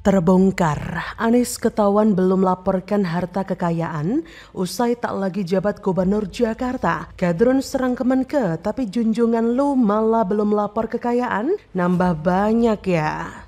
Terbongkar, Anies ketahuan belum laporkan harta kekayaan usai tak lagi jabat Gubernur Jakarta. Gadrun serang Kemenke, tapi junjungan lu malah belum lapor kekayaan, nambah banyak ya.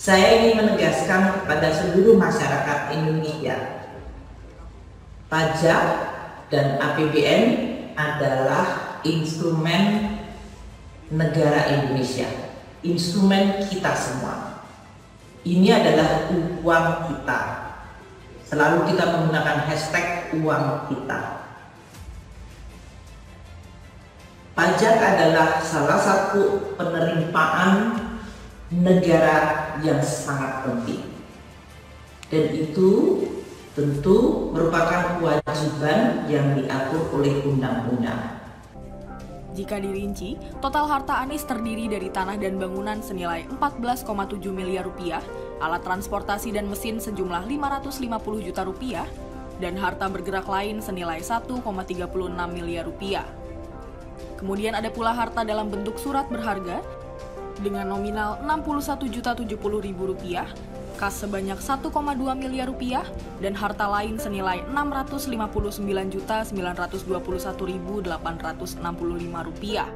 Saya ingin menegaskan kepada seluruh masyarakat Indonesia, pajak dan APBN adalah instrumen negara Indonesia, instrumen kita semua. Ini adalah uang kita. Selalu kita menggunakan hashtag uang kita. Pajak adalah salah satu penerimaan negara yang sangat penting. Dan itu tentu merupakan kewajiban yang diatur oleh undang-undang. Jika dirinci, total harta Anies terdiri dari tanah dan bangunan senilai 14,7 miliar rupiah, alat transportasi dan mesin sejumlah 550 juta rupiah, dan harta bergerak lain senilai 1,36 miliar rupiah. Kemudian ada pula harta dalam bentuk surat berharga dengan nominal 61.070.000 rupiah, kas sebanyak 1,2 miliar rupiah, dan harta lain senilai 659.921.865 rupiah.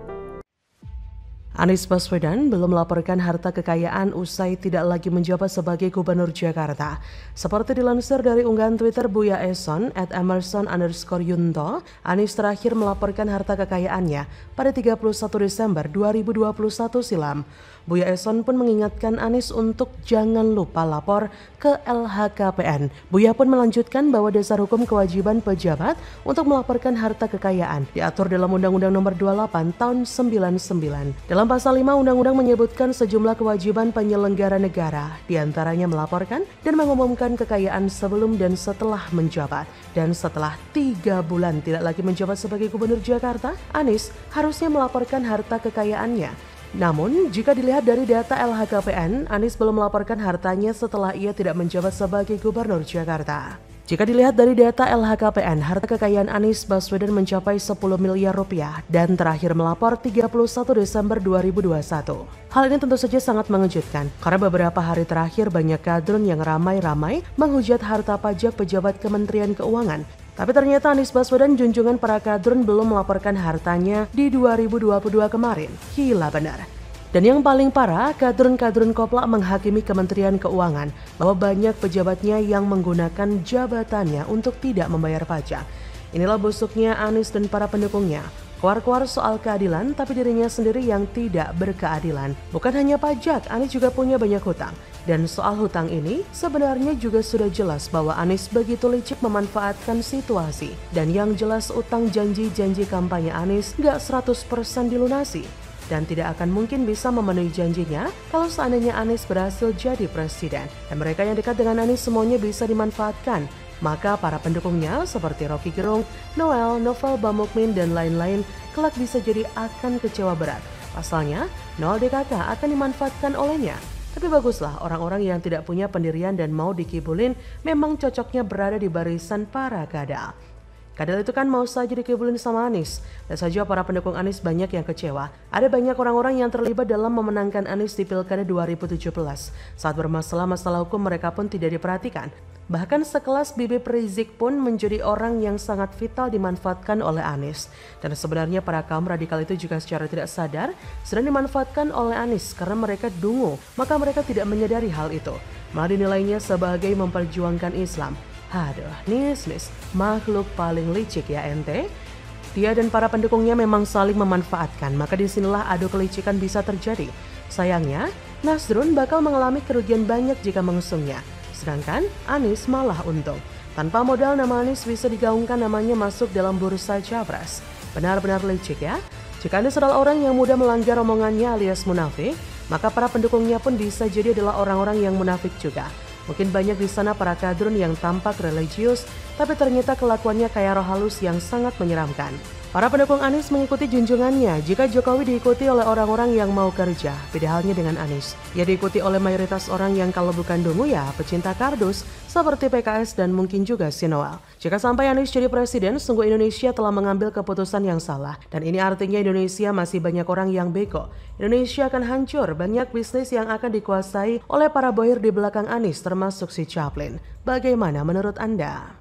Anies Baswedan belum melaporkan harta kekayaan usai tidak lagi menjabat sebagai Gubernur Jakarta. Seperti dilansir dari unggahan Twitter Buya Eson @emerson_yunto, Anies terakhir melaporkan harta kekayaannya pada 31 Desember 2021 silam. Buya Eson pun mengingatkan Anies untuk jangan lupa lapor ke LHKPN. Buya pun melanjutkan bahwa dasar hukum kewajiban pejabat untuk melaporkan harta kekayaan diatur dalam Undang-Undang Nomor 28 Tahun 99. Dalam pasal 5 Undang-Undang menyebutkan sejumlah kewajiban penyelenggara negara, diantaranya melaporkan dan mengumumkan kekayaan sebelum dan setelah menjabat. Dan setelah 3 bulan tidak lagi menjabat sebagai Gubernur Jakarta, Anies harusnya melaporkan harta kekayaannya. Namun, jika dilihat dari data LHKPN, Anies belum melaporkan hartanya setelah ia tidak menjabat sebagai Gubernur Jakarta. Jika dilihat dari data LHKPN, harta kekayaan Anies Baswedan mencapai 10 miliar rupiah dan terakhir melapor 31 Desember 2021. Hal ini tentu saja sangat mengejutkan karena beberapa hari terakhir banyak kadrun yang ramai-ramai menghujat harta pajak pejabat Kementerian Keuangan. Tapi ternyata Anies Baswedan junjungan para kadrun belum melaporkan hartanya di 2022 kemarin. Gila benar. Dan yang paling parah, kadrun-kadrun koplak menghakimi Kementerian Keuangan bahwa banyak pejabatnya yang menggunakan jabatannya untuk tidak membayar pajak. Inilah busuknya Anies dan para pendukungnya. Keluar-keluar soal keadilan, tapi dirinya sendiri yang tidak berkeadilan. Bukan hanya pajak, Anies juga punya banyak hutang. Dan soal hutang ini, sebenarnya juga sudah jelas bahwa Anies begitu licik memanfaatkan situasi. Dan yang jelas utang janji-janji kampanye Anies gak 100% dilunasi. Dan tidak akan mungkin bisa memenuhi janjinya kalau seandainya Anies berhasil jadi presiden. Dan mereka yang dekat dengan Anies semuanya bisa dimanfaatkan. Maka para pendukungnya seperti Rocky Gerung, Noel, Novel Bamukmin, dan lain-lain kelak bisa jadi akan kecewa berat. Pasalnya, Noel DKK akan dimanfaatkan olehnya. Tapi baguslah orang-orang yang tidak punya pendirian dan mau dikibulin memang cocoknya berada di barisan para kadal. Kadal itu kan mau saja dikibulin sama Anies. Dan saja para pendukung Anies banyak yang kecewa. Ada banyak orang-orang yang terlibat dalam memenangkan Anies di Pilkada 2017. Saat bermasalah-masalah hukum mereka pun tidak diperhatikan. Bahkan sekelas Bibip Rizik pun menjadi orang yang sangat vital dimanfaatkan oleh Anies. Dan sebenarnya para kaum radikal itu juga secara tidak sadar sedang dimanfaatkan oleh Anies karena mereka dungu. Maka mereka tidak menyadari hal itu. Malah dinilainya sebagai memperjuangkan Islam. Aduh, Nis, makhluk paling licik ya ente. Dia dan para pendukungnya memang saling memanfaatkan, maka disinilah adu kelicikan bisa terjadi. Sayangnya, Nasrun bakal mengalami kerugian banyak jika mengusungnya. Sedangkan Anies malah untung. Tanpa modal nama Anies bisa digaungkan namanya masuk dalam bursa capres. Benar-benar licik ya. Jika Anies adalah orang yang mudah melanggar omongannya alias munafik, maka para pendukungnya pun bisa jadi adalah orang-orang yang munafik juga. Mungkin banyak di sana para kadrun yang tampak religius, tapi ternyata kelakuannya kayak roh halus yang sangat menyeramkan. Para pendukung Anies mengikuti junjungannya jika Jokowi diikuti oleh orang-orang yang mau kerja. Beda halnya dengan Anies. Ia diikuti oleh mayoritas orang yang kalau bukan dungu ya pecinta kardus seperti PKS dan mungkin juga si Noel. Jika sampai Anies jadi presiden, sungguh Indonesia telah mengambil keputusan yang salah. Dan ini artinya Indonesia masih banyak orang yang bego. Indonesia akan hancur, banyak bisnis yang akan dikuasai oleh para bohir di belakang Anies termasuk si Chaplin. Bagaimana menurut Anda?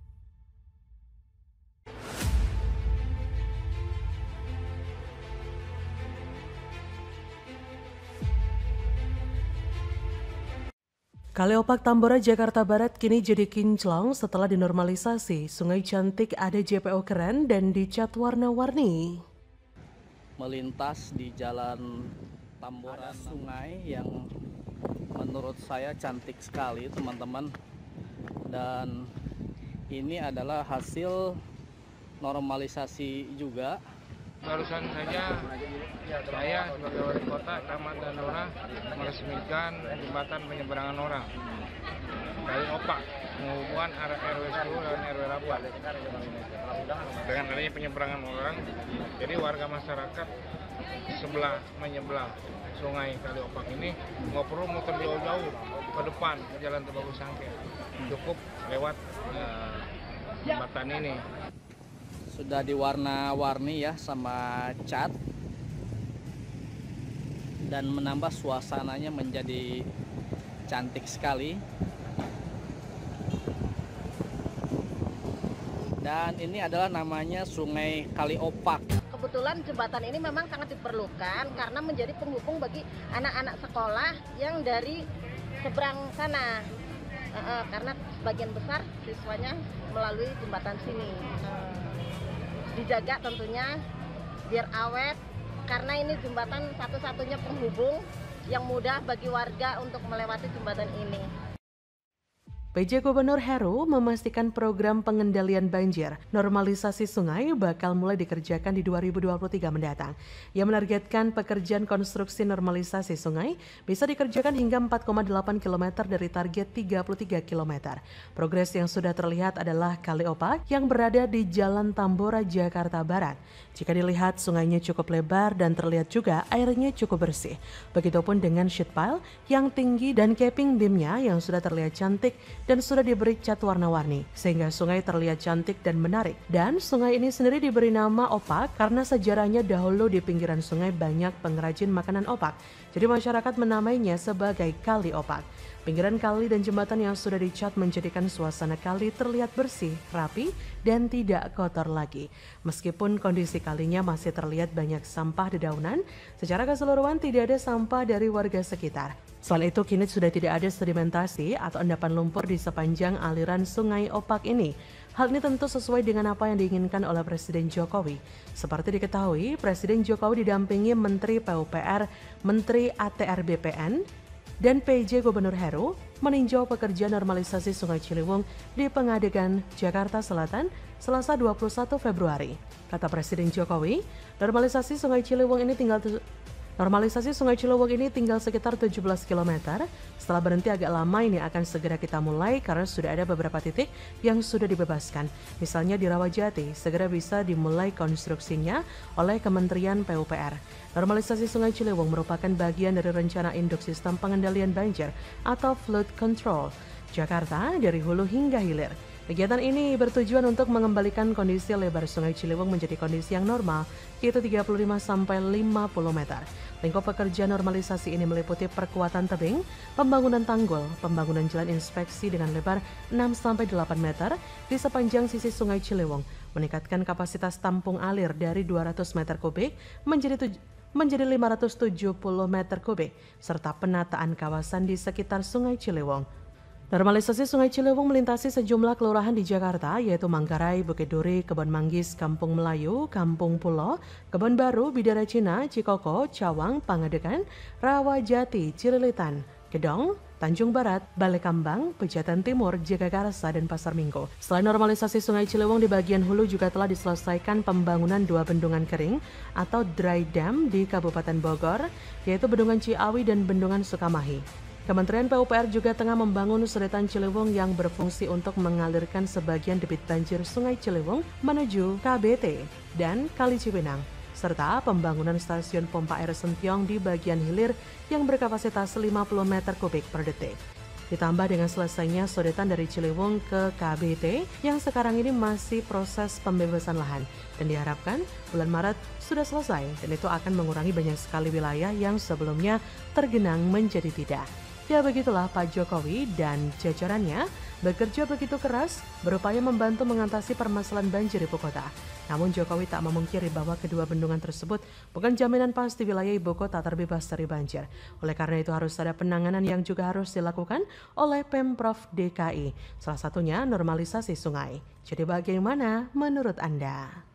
Kali Opak Tambora, Jakarta Barat kini jadi kinclong setelah dinormalisasi. Sungai cantik, ada JPO keren dan dicat warna-warni. Melintas di jalan Tambora, sungai yang menurut saya cantik sekali teman-teman. Dan ini adalah hasil normalisasi juga. Barusan saja saya sebagai wali kota Taman Dandora meresmikan jembatan penyeberangan orang Kali Opak menghubungkan arah RW 10 dan RW 8. Dengan adanya penyeberangan orang, jadi warga masyarakat sebelah menyebelah sungai Kali Opak ini nggak perlu muter jauh-jauh ke depan ke Jalan Tubagus Sangke, cukup lewat jembatan ini. Sudah diwarna-warni ya sama cat dan menambah suasananya menjadi cantik sekali. Dan ini adalah namanya Sungai Kali Opak. Kebetulan jembatan ini memang sangat diperlukan karena menjadi penghubung bagi anak-anak sekolah yang dari seberang sana. Karena sebagian besar siswanya melalui jembatan sini. Dijaga tentunya biar awet karena ini jembatan satu-satunya penghubung yang mudah bagi warga untuk melewati jembatan ini. PJ Gubernur Heru memastikan program pengendalian banjir normalisasi sungai bakal mulai dikerjakan di 2023 mendatang. Ia menargetkan pekerjaan konstruksi normalisasi sungai bisa dikerjakan hingga 4,8 km dari target 33 km. Progres yang sudah terlihat adalah Kali Opak yang berada di Jalan Tambora, Jakarta Barat. Jika dilihat sungainya cukup lebar dan terlihat juga airnya cukup bersih. Begitupun dengan sheet pile yang tinggi dan capping beamnya yang sudah terlihat cantik dan sudah diberi cat warna-warni sehingga sungai terlihat cantik dan menarik. Dan sungai ini sendiri diberi nama Opak karena sejarahnya dahulu di pinggiran sungai banyak pengrajin makanan opak. Jadi masyarakat menamainya sebagai Kali Opak. Pinggiran kali dan jembatan yang sudah dicat menjadikan suasana kali terlihat bersih, rapi, dan tidak kotor lagi. Meskipun kondisi kalinya masih terlihat banyak sampah dedaunan, secara keseluruhan tidak ada sampah dari warga sekitar. Selain itu, kini sudah tidak ada sedimentasi atau endapan lumpur di sepanjang aliran Sungai Opak ini. Hal ini tentu sesuai dengan apa yang diinginkan oleh Presiden Jokowi. Seperti diketahui, Presiden Jokowi didampingi Menteri PUPR, Menteri ATR BPN, dan PJ Gubernur Heru meninjau pekerjaan normalisasi Sungai Ciliwung di Pengadegan, Jakarta Selatan, Selasa 21 Februari. Kata Presiden Jokowi, normalisasi Sungai Ciliwung ini tinggal sekitar 17 km. Setelah berhenti agak lama ini akan segera kita mulai karena sudah ada beberapa titik yang sudah dibebaskan. Misalnya di Rawajati, segera bisa dimulai konstruksinya oleh Kementerian PUPR. Normalisasi Sungai Ciliwung merupakan bagian dari rencana induk sistem pengendalian banjir atau flood control Jakarta dari hulu hingga hilir. Kegiatan ini bertujuan untuk mengembalikan kondisi lebar Sungai Ciliwung menjadi kondisi yang normal, yaitu 35-50 meter. Lingkup pekerjaan normalisasi ini meliputi perkuatan tebing, pembangunan tanggul, pembangunan jalan inspeksi dengan lebar 6-8 meter di sepanjang sisi Sungai Ciliwung, meningkatkan kapasitas tampung alir dari 200 meter kubik menjadi 570 meter kubik, serta penataan kawasan di sekitar Sungai Ciliwung. Normalisasi Sungai Ciliwung melintasi sejumlah kelurahan di Jakarta, yaitu Manggarai, Bukit Duri, Kebon Manggis, Kampung Melayu, Kampung Pulo, Kebon Baru, Bidara Cina, Cikoko, Cawang, Pangadegan, Rawajati, Cililitan, Gedong, Tanjung Barat, Balekambang, Pejaten Timur, Jagakarsa, dan Pasar Minggu. Selain normalisasi Sungai Ciliwung di bagian hulu juga telah diselesaikan pembangunan 2 bendungan kering atau dry dam di Kabupaten Bogor, yaitu Bendungan Ciawi dan Bendungan Sukamahi. Kementerian PUPR juga tengah membangun Sodetan Ciliwung yang berfungsi untuk mengalirkan sebagian debit banjir Sungai Ciliwung menuju KBT dan Kali Cipinang, serta pembangunan stasiun pompa air Sentiong di bagian hilir yang berkapasitas 50 meter kubik per detik. Ditambah dengan selesainya sodetan dari Ciliwung ke KBT yang sekarang ini masih proses pembebasan lahan dan diharapkan bulan Maret sudah selesai dan itu akan mengurangi banyak sekali wilayah yang sebelumnya tergenang menjadi tidak. Ya begitulah Pak Jokowi dan jajarannya bekerja begitu keras berupaya membantu mengatasi permasalahan banjir ibu kota. Namun Jokowi tak memungkiri bahwa kedua bendungan tersebut bukan jaminan pasti wilayah ibu kota terbebas dari banjir. Oleh karena itu harus ada penanganan yang juga harus dilakukan oleh Pemprov DKI. Salah satunya normalisasi sungai. Jadi bagaimana menurut Anda?